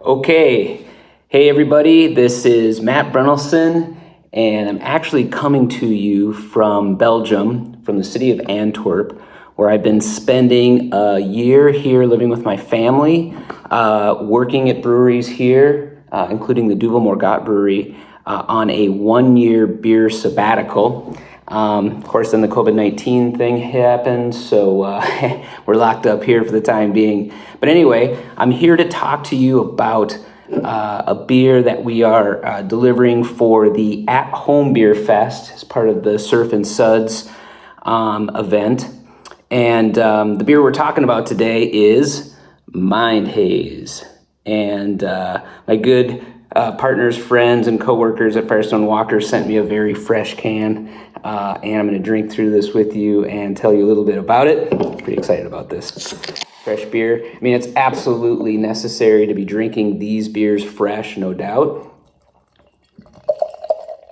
Okay, hey everybody, this is Matt Brennelson, and I'm actually coming to you from Belgium, from the city of Antwerp, where I've been spending a year here living with my family, working at breweries here, including the Duvel Morgat Brewery, on a 1-year beer sabbatical. Of course, then the COVID-19 thing happened, so we're locked up here for the time being. But anyway, I'm here to talk to you about a beer that we are delivering for the At-Home Beer Fest as part of the Surf and Suds event. And the beer we're talking about today is Mind Haze. And my good partners, friends, and coworkers at Firestone Walker sent me a very fresh can, and I'm going to drink through this with you and tell you a little bit about it. Pretty excited about this fresh beer. I mean, it's absolutely necessary to be drinking these beers fresh, no doubt.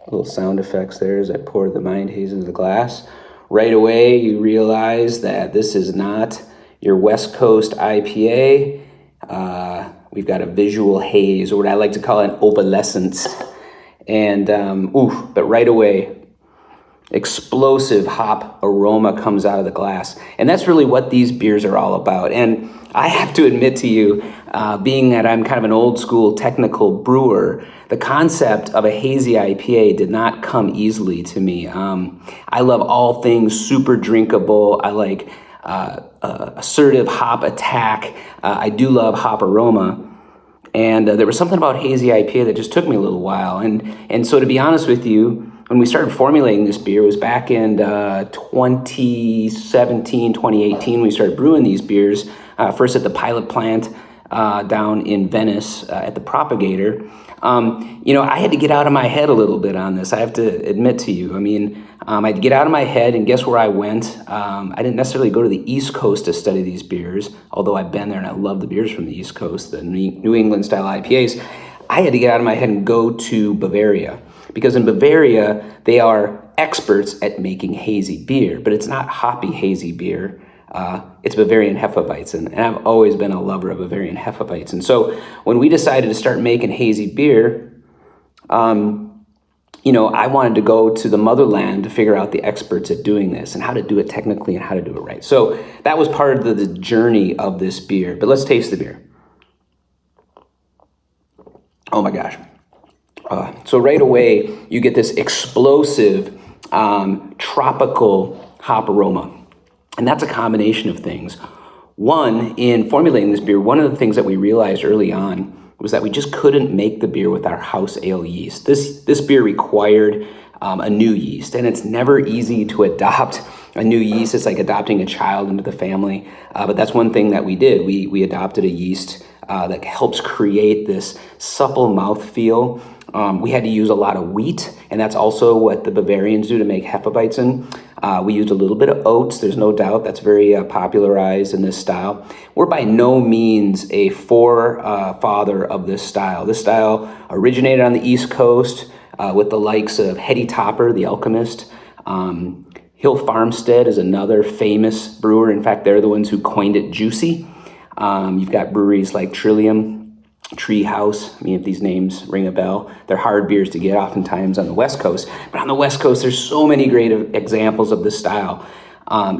Little sound effects there as I pour the Mind Haze into the glass. Right away, you realize that this is not your West Coast IPA. We've got a visual haze, or what I like to call an opalescence. And, but right away, explosive hop aroma comes out of the glass. And that's really what these beers are all about. And I have to admit to you, being that I'm kind of an old school technical brewer, the concept of a hazy IPA did not come easily to me. I love all things super drinkable. I like assertive hop attack. I do love hop aroma. And there was something about hazy IPA that just took me a little while. And so to be honest with you, when we started formulating this beer, it was back in 2017, 2018, we started brewing these beers, first at the pilot plant down in Venice at the Propagator. I had to get out of my head a little bit on this. I have to admit to you. I mean, I had to get out of my head, and guess where I went? I didn't necessarily go to the East Coast to study these beers, although I've been there and I love the beers from the East Coast, the New England style IPAs. I had to get out of my head and go to Bavaria, because in Bavaria, they are experts at making hazy beer, but it's not hoppy hazy beer. It's Bavarian Hefeweizen, and I've always been a lover of Bavarian Hefeweizen. So when we decided to start making hazy beer, I wanted to go to the motherland to figure out the experts at doing this and how to do it technically and how to do it right. So that was part of the journey of this beer. But let's taste the beer. Oh my gosh. So right away, you get this explosive tropical hop aroma. And that's a combination of things. One, in formulating this beer, one of the things that we realized early on was that we just couldn't make the beer with our house ale yeast. This beer required a new yeast, and it's never easy to adopt a new yeast. It's like adopting a child into the family. But that's one thing that we did. We adopted a yeast that helps create this supple mouthfeel. We had to use a lot of wheat, and that's also what the Bavarians do to make Hefeweizen. We used a little bit of oats, there's no doubt. That's very popularized in this style. We're by no means a forefather of this style. This style originated on the East Coast with the likes of Hetty Topper, the alchemist. Hill Farmstead is another famous brewer. In fact, they're the ones who coined it juicy. You've got breweries like Trillium, Treehouse. I mean, if these names ring a bell, they're hard beers to get oftentimes on the West Coast. But on the West Coast, there's so many great examples of this style.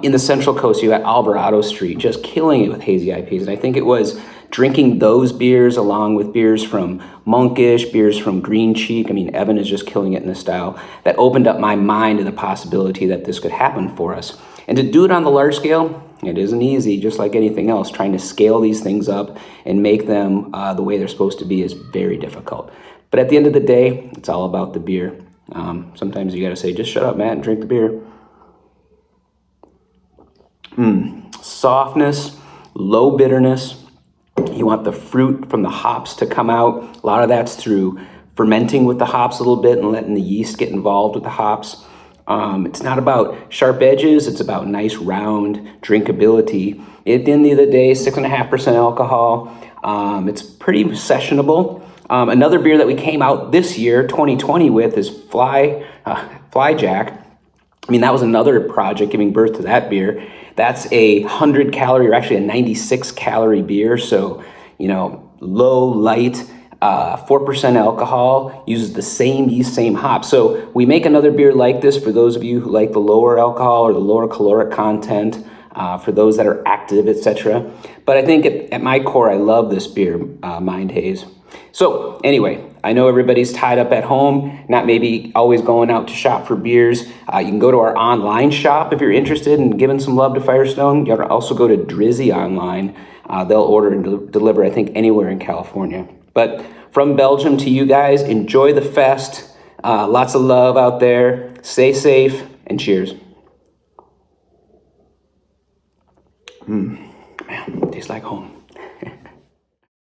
In the Central Coast, you got Alvarado Street, just killing it with hazy IPAs. And I think it was drinking those beers along with beers from Monkish, beers from Green Cheek. I mean, Evan is just killing it in this style. That opened up my mind to the possibility that this could happen for us. And to do it on the large scale, it isn't easy, just like anything else. Trying to scale these things up and make them the way they're supposed to be is very difficult. But at the end of the day, it's all about the beer. Sometimes you got to say, just shut up, Matt, and drink the beer. Softness, low bitterness. You want the fruit from the hops to come out. A lot of that's through fermenting with the hops a little bit and letting the yeast get involved with the hops. It's not about sharp edges, it's about nice round drinkability. At the end of the day, 6.5% alcohol. It's pretty sessionable. Another beer that we came out this year, 2020, with is Flyjack. I mean, that was another project giving birth to that beer. That's a 100 calorie, or actually a 96 calorie beer. So, low, light, 4% alcohol, uses the same yeast, same hop. So we make another beer like this for those of you who like the lower alcohol or the lower caloric content, for those that are active, etc. But I think at my core, I love this beer, Mind Haze. So anyway, I know everybody's tied up at home, not maybe always going out to shop for beers. You can go to our online shop if you're interested in giving some love to Firestone. You can also go to Drizzy online. They'll order and deliver, I think, anywhere in California. But from Belgium to you guys, enjoy the fest. Lots of love out there. Stay safe, and cheers. Man, tastes like home.